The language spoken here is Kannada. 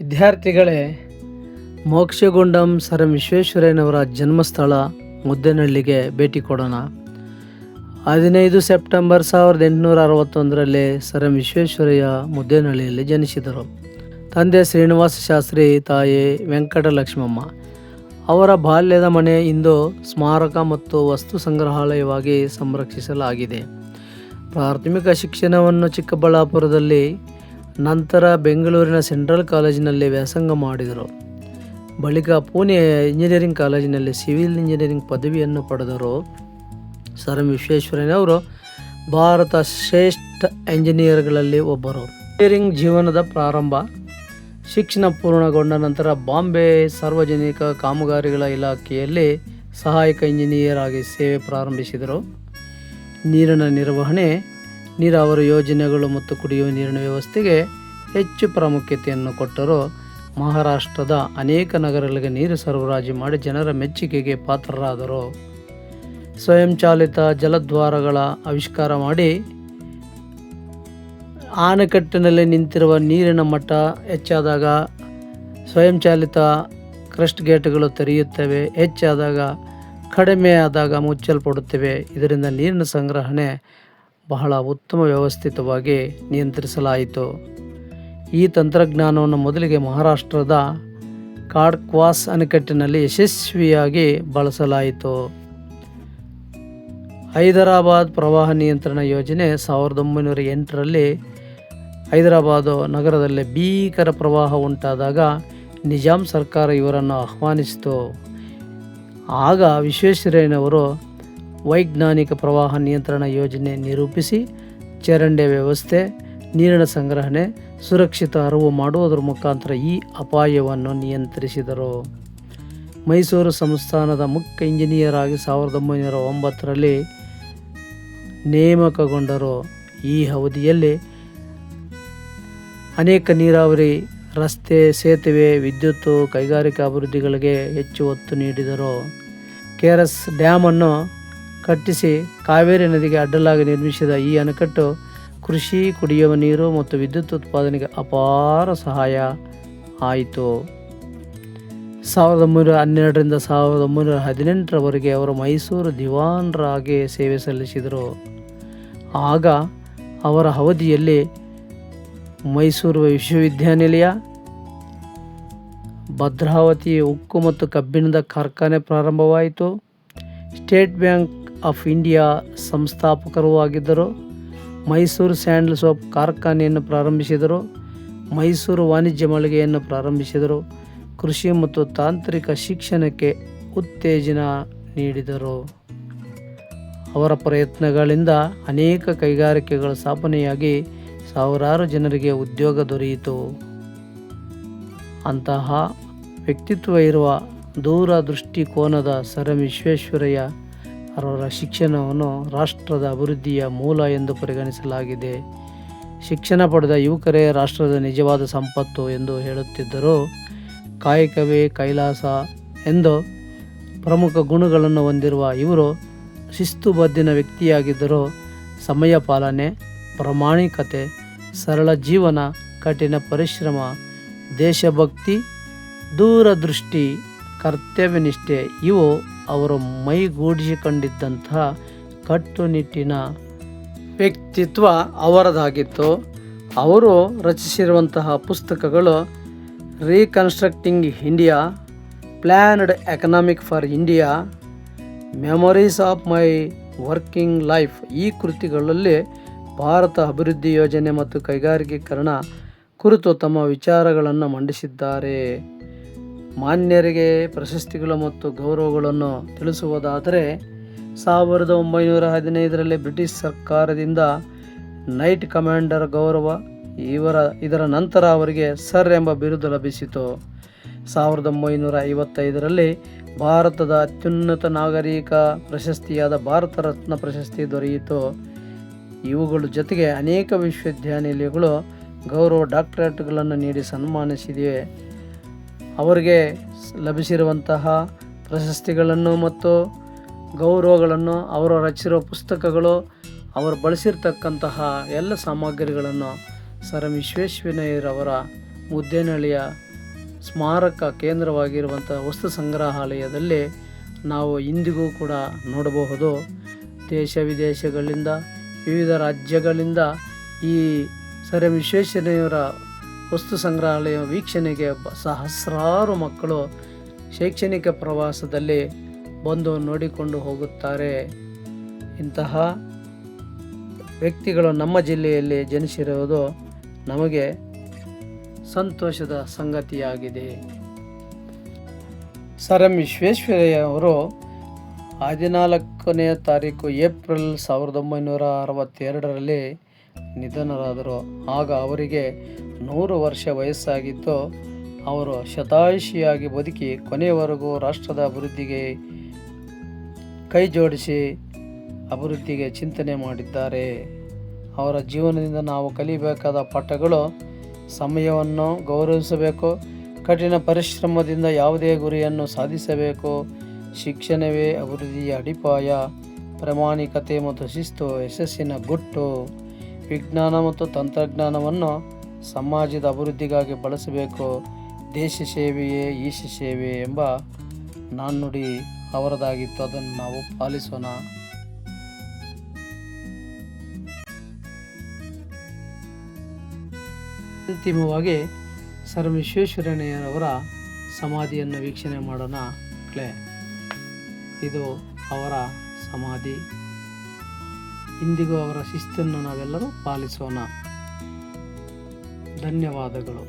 ವಿದ್ಯಾರ್ಥಿಗಳೇ, ಮೋಕ್ಷಗುಂಡಂ ಸರ್ ಎಂ ವಿಶ್ವೇಶ್ವರಯ್ಯನವರ ಜನ್ಮಸ್ಥಳ ಮುದ್ದೇನಹಳ್ಳಿಗೆ ಭೇಟಿ ಕೊಡೋಣ. 15 ಸೆಪ್ಟೆಂಬರ್ 1861ರಲ್ಲಿ ಸರ್ ಎಂ ವಿಶ್ವೇಶ್ವರಯ್ಯ ಮುದ್ದೇನಹಳ್ಳಿಯಲ್ಲಿ ಜನಿಸಿದರು. ತಂದೆ ಶ್ರೀನಿವಾಸ ಶಾಸ್ತ್ರಿ, ತಾಯಿ ವೆಂಕಟಲಕ್ಷ್ಮಮ್ಮ. ಅವರ ಬಾಲ್ಯದ ಮನೆ ಇಂದು ಸ್ಮಾರಕ ಮತ್ತು ವಸ್ತು ಸಂಗ್ರಹಾಲಯವಾಗಿ ಸಂರಕ್ಷಿಸಲಾಗಿದೆ. ಪ್ರಾಥಮಿಕ ಶಿಕ್ಷಣವನ್ನು ಚಿಕ್ಕಬಳ್ಳಾಪುರದಲ್ಲಿ, ನಂತರ ಬೆಂಗಳೂರಿನ ಸೆಂಟ್ರಲ್ ಕಾಲೇಜಿನಲ್ಲಿ ವ್ಯಾಸಂಗ ಮಾಡಿದರು. ಬಳಿಕ ಪುಣೆ ಇಂಜಿನಿಯರಿಂಗ್ ಕಾಲೇಜಿನಲ್ಲಿ ಸಿವಿಲ್ ಇಂಜಿನಿಯರಿಂಗ್ ಪದವಿಯನ್ನು ಪಡೆದರು. ಸರ್ ಎಂ ವಿಶ್ವೇಶ್ವರಯ್ಯನವರು ಭಾರತ ಶ್ರೇಷ್ಠ ಎಂಜಿನಿಯರ್ಗಳಲ್ಲಿ ಒಬ್ಬರು. ಇಂಜಿನಿಯರಿಂಗ್ ಜೀವನದ ಪ್ರಾರಂಭ. ಶಿಕ್ಷಣ ಪೂರ್ಣಗೊಂಡ ನಂತರ ಬಾಂಬೆ ಸಾರ್ವಜನಿಕ ಕಾಮಗಾರಿಗಳ ಇಲಾಖೆಯಲ್ಲಿ ಸಹಾಯಕ ಇಂಜಿನಿಯರ್ ಆಗಿ ಸೇವೆ ಪ್ರಾರಂಭಿಸಿದರು. ನೀರಿನ ನಿರ್ವಹಣೆ, ನೀರಾವರಿ ಯೋಜನೆಗಳು ಮತ್ತು ಕುಡಿಯುವ ನೀರಿನ ವ್ಯವಸ್ಥೆಗೆ ಹೆಚ್ಚು ಪ್ರಾಮುಖ್ಯತೆಯನ್ನು ಕೊಟ್ಟರು. ಮಹಾರಾಷ್ಟ್ರದ ಅನೇಕ ನಗರಗಳಿಗೆ ನೀರು ಸರಬರಾಜು ಮಾಡಿ ಜನರ ಮೆಚ್ಚುಗೆಗೆ ಪಾತ್ರರಾದರು. ಸ್ವಯಂಚಾಲಿತ ಜಲದ್ವಾರಗಳ ಆವಿಷ್ಕಾರ ಮಾಡಿ ಆಣೆಕಟ್ಟಿನಲ್ಲಿ ನಿಂತಿರುವ ನೀರಿನ ಮಟ್ಟ ಹೆಚ್ಚಾದಾಗ ಸ್ವಯಂಚಾಲಿತ ಕ್ರಸ್ಟ್ ಗೇಟ್ಗಳು ತೆರೆಯುತ್ತವೆ, ಹೆಚ್ಚಾದಾಗ ಕಡಿಮೆ ಆದಾಗ ಮುಚ್ಚಲ್ಪಡುತ್ತವೆ. ಇದರಿಂದ ನೀರಿನ ಸಂಗ್ರಹಣೆ ಬಹಳ ಉತ್ತಮ ವ್ಯವಸ್ಥಿತವಾಗಿ ನಿಯಂತ್ರಿಸಲಾಯಿತು. ಈ ತಂತ್ರಜ್ಞಾನವನ್ನು ಮೊದಲಿಗೆ ಮಹಾರಾಷ್ಟ್ರದ ಖಾಡ್ಕ್ವಾಸ್ ಅಣೆಕಟ್ಟಿನಲ್ಲಿ ಯಶಸ್ವಿಯಾಗಿ ಬಳಸಲಾಯಿತು. ಹೈದರಾಬಾದ್ ಪ್ರವಾಹ ನಿಯಂತ್ರಣ ಯೋಜನೆ. 1908ರಲ್ಲಿ ಹೈದರಾಬಾದ್ ನಗರದಲ್ಲಿ ಭೀಕರ ಪ್ರವಾಹ ಉಂಟಾದಾಗ ನಿಜಾಂ ಸರ್ಕಾರ ಇವರನ್ನು ಆಹ್ವಾನಿಸಿತು. ಆಗ ವಿಶ್ವೇಶ್ವರಯ್ಯನವರು ವೈಜ್ಞಾನಿಕ ಪ್ರವಾಹ ನಿಯಂತ್ರಣ ಯೋಜನೆ ನಿರೂಪಿಸಿ ಚರಂಡಿ ವ್ಯವಸ್ಥೆ, ನೀರಿನ ಸಂಗ್ರಹಣೆ, ಸುರಕ್ಷಿತ ಹರಿವು ಮಾಡುವುದರ ಮುಖಾಂತರ ಈ ಅಪಾಯವನ್ನು ನಿಯಂತ್ರಿಸಿದರು. ಮೈಸೂರು ಸಂಸ್ಥಾನದ ಮುಖ್ಯ ಇಂಜಿನಿಯರ್ ಆಗಿ 1909ರಲ್ಲಿ ನೇಮಕಗೊಂಡರು. ಈ ಅವಧಿಯಲ್ಲಿ ಅನೇಕ ನೀರಾವರಿ, ರಸ್ತೆ, ಸೇತುವೆ, ವಿದ್ಯುತ್, ಕೈಗಾರಿಕಾ ಅಭಿವೃದ್ಧಿಗಳಿಗೆ ಹೆಚ್ಚು ಒತ್ತು ನೀಡಿದರು. ಕೆಆರ್ಎಸ್ ಡ್ಯಾಮನ್ನು ಕಟ್ಟಿಸಿ ಕಾವೇರಿ ನದಿಗೆ ಅಡ್ಡಲಾಗಿ ನಿರ್ಮಿಸಿದ ಈ ಅಣೆಕಟ್ಟು ಕೃಷಿ, ಕುಡಿಯುವ ನೀರು ಮತ್ತು ವಿದ್ಯುತ್ ಉತ್ಪಾದನೆಗೆ ಅಪಾರ ಸಹಾಯ ಆಯಿತು. 1912ರಿಂದ 1918ರವರೆಗೆ ಅವರು ಮೈಸೂರು ದಿವಾನರಾಗಿ ಸೇವೆ ಸಲ್ಲಿಸಿದರು. ಆಗ ಅವರ ಅವಧಿಯಲ್ಲಿ ಮೈಸೂರು ವಿಶ್ವವಿದ್ಯಾನಿಲಯ, ಭದ್ರಾವತಿ ಉಕ್ಕು ಮತ್ತು ಕಬ್ಬಿಣದ ಕಾರ್ಖಾನೆ ಪ್ರಾರಂಭವಾಯಿತು. ಸ್ಟೇಟ್ ಬ್ಯಾಂಕ್ ಆಫ್ ಇಂಡಿಯಾ ಸಂಸ್ಥಾಪಕರೂ ಆಗಿದ್ದರು. ಮೈಸೂರು ಸ್ಯಾಂಡಲ್ ಸೋಪ್ ಕಾರ್ಖಾನೆಯನ್ನು ಪ್ರಾರಂಭಿಸಿದರು. ಮೈಸೂರು ವಾಣಿಜ್ಯ ಮಳಿಗೆಯನ್ನು ಪ್ರಾರಂಭಿಸಿದರು. ಕೃಷಿ ಮತ್ತು ತಾಂತ್ರಿಕ ಶಿಕ್ಷಣಕ್ಕೆ ಉತ್ತೇಜನ ನೀಡಿದರು. ಅವರ ಪ್ರಯತ್ನಗಳಿಂದ ಅನೇಕ ಕೈಗಾರಿಕೆಗಳ ಸ್ಥಾಪನೆಯಾಗಿ ಸಾವಿರಾರು ಜನರಿಗೆ ಉದ್ಯೋಗ ದೊರೆಯಿತು. ಅಂತಹ ವ್ಯಕ್ತಿತ್ವ ಇರುವ ದೂರದೃಷ್ಟಿಕೋನದ ಸರ್ ಎಂ ವಿಶ್ವೇಶ್ವರಯ್ಯ ಅವರ ಶಿಕ್ಷಣವನ್ನು ರಾಷ್ಟ್ರದ ಅಭಿವೃದ್ಧಿಯ ಮೂಲ ಎಂದು ಪರಿಗಣಿಸಲಾಗಿದೆ. ಶಿಕ್ಷಣ ಪಡೆದ ಯುವಕರೇ ರಾಷ್ಟ್ರದ ನಿಜವಾದ ಸಂಪತ್ತು ಎಂದು ಹೇಳುತ್ತಿದ್ದರು. ಕಾಯಕವೇ ಕೈಲಾಸ ಎಂದು ಪ್ರಮುಖ ಗುಣಗಳನ್ನು ಹೊಂದಿರುವ ಇವರು ಶಿಸ್ತುಬದ್ಧಿನ ವ್ಯಕ್ತಿಯಾಗಿದ್ದರು. ಸಮಯ ಪಾಲನೆ, ಪ್ರಾಮಾಣಿಕತೆ, ಸರಳ ಜೀವನ, ಕಠಿಣ ಪರಿಶ್ರಮ, ದೇಶಭಕ್ತಿ, ದೂರದೃಷ್ಟಿ, ಕರ್ತವ್ಯನಿಷ್ಠೆ ಇವು ಅವರು ಮೈಗೂಡಿಸಿಕೊಂಡಿದ್ದಂತಹ ಕಟ್ಟುನಿಟ್ಟಿನ ವ್ಯಕ್ತಿತ್ವ ಅವರದಾಗಿತ್ತು. ಅವರು ರಚಿಸಿರುವಂತಹ ಪುಸ್ತಕಗಳು reconstructing India, planned economic for India, memories of my working life. ಈ ಕೃತಿಗಳಲ್ಲಿ ಭಾರತ ಅಭಿವೃದ್ಧಿ ಯೋಜನೆ ಮತ್ತು ಕೈಗಾರಿಕೀಕರಣ ಕುರಿತು ತಮ್ಮ ವಿಚಾರಗಳನ್ನು ಮಂಡಿಸಿದ್ದಾರೆ. ಮಾನ್ಯರಿಗೆ ಪ್ರಶಸ್ತಿಗಳು ಮತ್ತು ಗೌರವಗಳನ್ನು ತಿಳಿಸುವುದಾದರೆ 1915ರಲ್ಲಿ ಬ್ರಿಟಿಷ್ ಸರ್ಕಾರದಿಂದ ನೈಟ್ ಕಮಾಂಡರ್ ಗೌರವ, ಇದರ ನಂತರ ಅವರಿಗೆ ಸರ್ ಎಂಬ ಬಿರುದು ಲಭಿಸಿತು. 1955ರಲ್ಲಿ ಭಾರತದ ಅತ್ಯುನ್ನತ ನಾಗರಿಕ ಪ್ರಶಸ್ತಿಯಾದ ಭಾರತ ರತ್ನ ಪ್ರಶಸ್ತಿ ದೊರೆಯಿತು. ಇವುಗಳ ಜೊತೆಗೆ ಅನೇಕ ವಿಶ್ವವಿದ್ಯಾನಿಲಯಗಳು ಗೌರವ ಡಾಕ್ಟರೇಟ್ಗಳನ್ನು ನೀಡಿ ಸನ್ಮಾನಿಸಿವೆ. ಅವರಿಗೆ ಲಭಿಸಿರುವಂತಹ ಪ್ರಶಸ್ತಿಗಳನ್ನು ಮತ್ತು ಗೌರವಗಳನ್ನು, ಅವರು ರಚಿಸಿರುವ ಪುಸ್ತಕಗಳು, ಅವರು ಬಳಸಿರ್ತಕ್ಕಂತಹ ಎಲ್ಲ ಸಾಮಗ್ರಿಗಳನ್ನು ಸರ್ ಎಂ ವಿಶ್ವೇಶ್ವರಯ್ಯನವರ ಮುದ್ದೇನಹಳ್ಳಿಯ ಸ್ಮಾರಕ ಕೇಂದ್ರವಾಗಿರುವಂಥ ವಸ್ತು ಸಂಗ್ರಹಾಲಯದಲ್ಲಿ ನಾವು ಇಂದಿಗೂ ಕೂಡ ನೋಡಬಹುದು. ದೇಶ ವಿದೇಶಗಳಿಂದ, ವಿವಿಧ ರಾಜ್ಯಗಳಿಂದ ಈ ಸರ್ ಎಂ ವಿಶ್ವೇಶ್ವರಯ್ಯನವರ ವಸ್ತು ಸಂಗ್ರಹಾಲಯ ವೀಕ್ಷಣೆಗೆ ಸಹಸ್ರಾರು ಮಕ್ಕಳು ಶೈಕ್ಷಣಿಕ ಪ್ರವಾಸದಲ್ಲಿ ಬಂದು ನೋಡಿಕೊಂಡು ಹೋಗುತ್ತಾರೆ. ಇಂತಹ ವ್ಯಕ್ತಿಗಳು ನಮ್ಮ ಜಿಲ್ಲೆಯಲ್ಲಿ ಜನಿಸಿರುವುದು ನಮಗೆ ಸಂತೋಷದ ಸಂಗತಿಯಾಗಿದೆ. ಸರ್ ಎಂ ವಿಶ್ವೇಶ್ವರಯ್ಯ ಅವರು 14ನೇ ತಾರೀಕು ಏಪ್ರಿಲ್ 1962ರಲ್ಲಿ ನಿಧನರಾದರು. ಆಗ ಅವರಿಗೆ 100 ವರ್ಷ ವಯಸ್ಸಾಗಿದ್ದು, ಅವರು ಶತಾಯುಷಿಯಾಗಿ ಬದುಕಿ ಕೊನೆಯವರೆಗೂ ರಾಷ್ಟ್ರದ ಅಭಿವೃದ್ಧಿಗೆ ಕೈ ಜೋಡಿಸಿ ಅಭಿವೃದ್ಧಿಗೆ ಚಿಂತನೆ ಮಾಡಿದ್ದಾರೆ. ಅವರ ಜೀವನದಿಂದ ನಾವು ಕಲಿಯಬೇಕಾದ ಪಾಠಗಳು: ಸಮಯವನ್ನು ಗೌರವಿಸಬೇಕು, ಕಠಿಣ ಪರಿಶ್ರಮದಿಂದ ಯಾವುದೇ ಗುರಿಯನ್ನು ಸಾಧಿಸಬೇಕು, ಶಿಕ್ಷಣವೇ ಅಭಿವೃದ್ಧಿಯ ಅಡಿಪಾಯ, ಪ್ರಾಮಾಣಿಕತೆ ಮತ್ತು ಶಿಸ್ತು ಯಶಸ್ಸಿನ ಗುಟ್ಟು, ವಿಜ್ಞಾನ ಮತ್ತು ತಂತ್ರಜ್ಞಾನವನ್ನು ಸಮಾಜದ ಅಭಿವೃದ್ಧಿಗಾಗಿ ಬಳಸಬೇಕು, ದೇಶ ಸೇವೆಯೇ ಈಶ ಸೇವೆ ಎಂಬ ನಾಣ್ಣುಡಿ ಅವರದಾಗಿತ್ತು. ಅದನ್ನು ನಾವು ಪಾಲಿಸೋಣ. ಅಂತಿಮವಾಗಿ ಸರ್ ಎಂ ವಿಶ್ವೇಶ್ವರಯ್ಯನವರ ಸಮಾಧಿಯನ್ನು ವೀಕ್ಷಣೆ ಮಾಡೋಣ. ಇದು ಅವರ ಸಮಾಧಿ. ಇಂದಿಗೂ ಅವರ ಶಿಸ್ತನ್ನು ನಾವೆಲ್ಲರೂ ಪಾಲಿಸೋಣ. ಧನ್ಯವಾದಗಳು.